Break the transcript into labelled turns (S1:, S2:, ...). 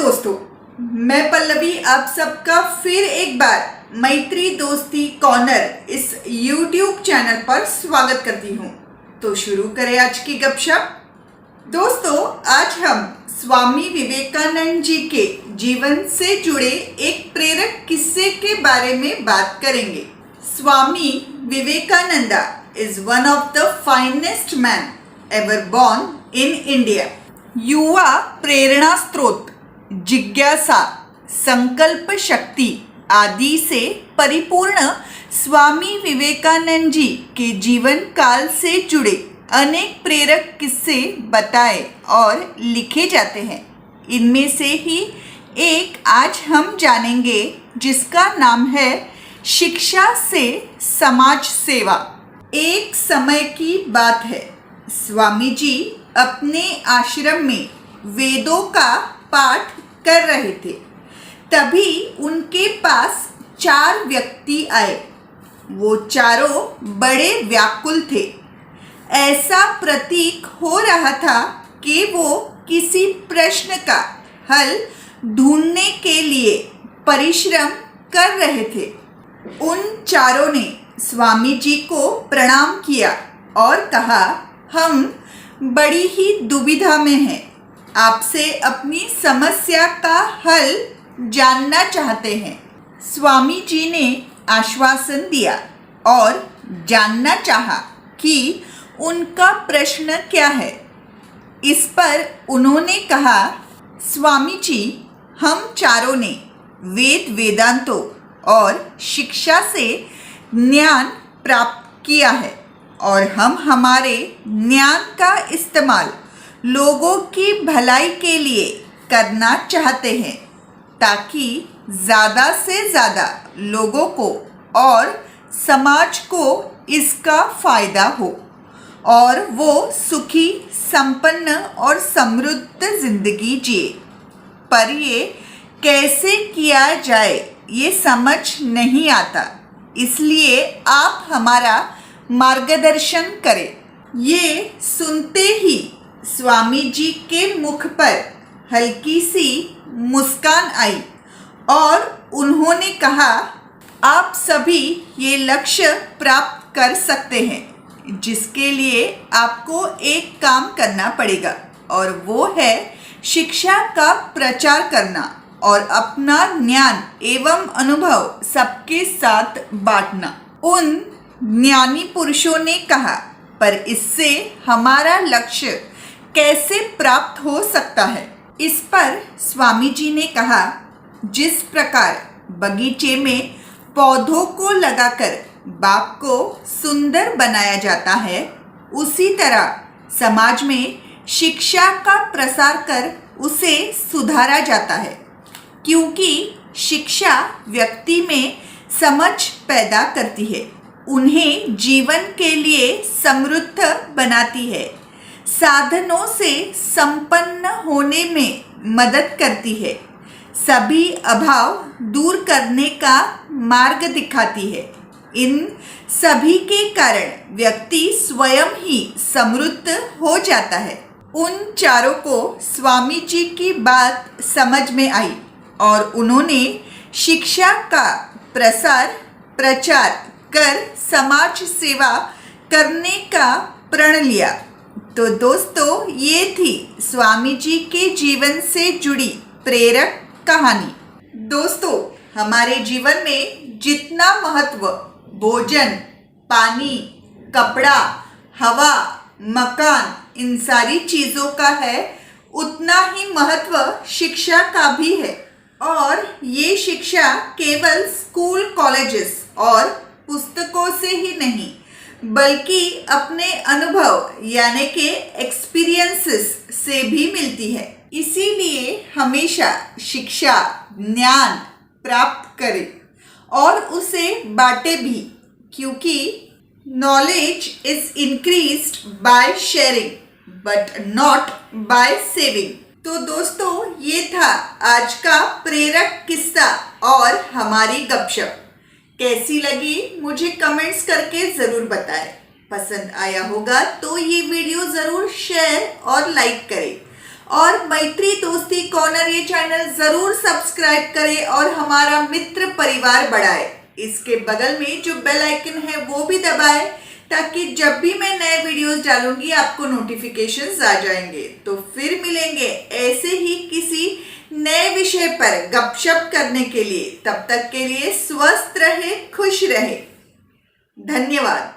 S1: दोस्तों, मैं पल्लवी आप सबका फिर एक बार मैत्री दोस्ती कॉर्नर इस YouTube चैनल पर स्वागत करती हूँ। तो शुरू करें आज की गपशप। दोस्तों, आज हम स्वामी विवेकानंद जी के जीवन से जुड़े एक प्रेरक किस्से के बारे में बात करेंगे। स्वामी Vivekananda is one of the finest man ever born in India। युवा प्रेरणा स्रोत, जिज्ञासा, संकल्प शक्ति आदि से परिपूर्ण स्वामी विवेकानंद जी के जीवन काल से जुड़े अनेक प्रेरक किस्से बताए और लिखे जाते हैं। इनमें से ही एक आज हम जानेंगे, जिसका नाम है शिक्षा से समाज सेवा। एक समय की बात है, स्वामी जी अपने आश्रम में वेदों का पाठ कर रहे थे। तभी उनके पास 4 व्यक्ति आए। वो चारों बड़े व्याकुल थे। ऐसा प्रतीक हो रहा था कि वो किसी प्रश्न का हल ढूंढने के लिए परिश्रम कर रहे थे। उन चारों ने स्वामी जी को प्रणाम किया और कहा, हम बड़ी ही दुविधा में हैं। आपसे अपनी समस्या का हल जानना चाहते हैं। स्वामी जी ने आश्वासन दिया और जानना चाहा कि उनका प्रश्न क्या है। इस पर उन्होंने कहा, स्वामी जी, हम चारों ने वेद वेदांतों और शिक्षा से ज्ञान प्राप्त किया है और हम हमारे ज्ञान का इस्तेमाल लोगों की भलाई के लिए करना चाहते हैं, ताकि ज़्यादा से ज़्यादा लोगों को और समाज को इसका फ़ायदा हो और वो सुखी, संपन्न और समृद्ध ज़िंदगी जिए। पर ये कैसे किया जाए, ये समझ नहीं आता, इसलिए आप हमारा मार्गदर्शन करें। ये सुनते ही स्वामी जी के मुख पर हल्की सी मुस्कान आई और उन्होंने कहा, आप सभी ये लक्ष्य प्राप्त कर सकते हैं, जिसके लिए आपको एक काम करना पड़ेगा, और वो है शिक्षा का प्रचार करना और अपना ज्ञान एवं अनुभव सबके साथ बांटना। उन ज्ञानी पुरुषों ने कहा, पर इससे हमारा लक्ष्य कैसे प्राप्त हो सकता है। इस पर स्वामी जी ने कहा, जिस प्रकार बगीचे में पौधों को लगाकर बाग को सुंदर बनाया जाता है, उसी तरह समाज में शिक्षा का प्रसार कर उसे सुधारा जाता है, क्योंकि शिक्षा व्यक्ति में समझ पैदा करती है, उन्हें जीवन के लिए समृद्ध बनाती है, साधनों से संपन्न होने में मदद करती है, सभी अभाव दूर करने का मार्ग दिखाती है। इन सभी के कारण व्यक्ति स्वयं ही समृद्ध हो जाता है। उन चारों को स्वामी जी की बात समझ में आई और उन्होंने शिक्षा का प्रचार कर समाज सेवा करने का प्रण लिया। तो दोस्तों, ये थी स्वामी जी के जीवन से जुड़ी प्रेरक कहानी। दोस्तों, हमारे जीवन में जितना महत्व भोजन, पानी, कपड़ा, हवा, मकान, इन सारी चीज़ों का है, उतना ही महत्व शिक्षा का भी है। और ये शिक्षा केवल स्कूल, कॉलेजेस और पुस्तकों से ही नहीं, बल्कि अपने अनुभव यानी कि एक्सपीरियंसेस से भी मिलती है। इसीलिए हमेशा शिक्षा, ज्ञान प्राप्त करें और उसे बांटे भी, क्योंकि knowledge is increased by sharing but not by saving. तो दोस्तों, ये था आज का प्रेरक किस्सा और हमारी गपशप। कैसी लगी मुझे कमेंट्स करके ज़रूर बताएं। पसंद आया होगा तो ये वीडियो ज़रूर शेयर और लाइक करें और मैत्री दोस्ती कॉर्नर ये चैनल जरूर सब्सक्राइब करें और हमारा मित्र परिवार बढ़ाए। इसके बगल में जो बेल आइकन है वो भी दबाएं ताकि जब भी मैं नए वीडियोस डालूंगी आपको नोटिफिकेशंस आ जाएंगे। तो फिर मिलेंगे ऐसे ही किसी नए विषय पर गपशप करने के लिए। तब तक के लिए स्वस्थ रहे, खुश रहे। धन्यवाद।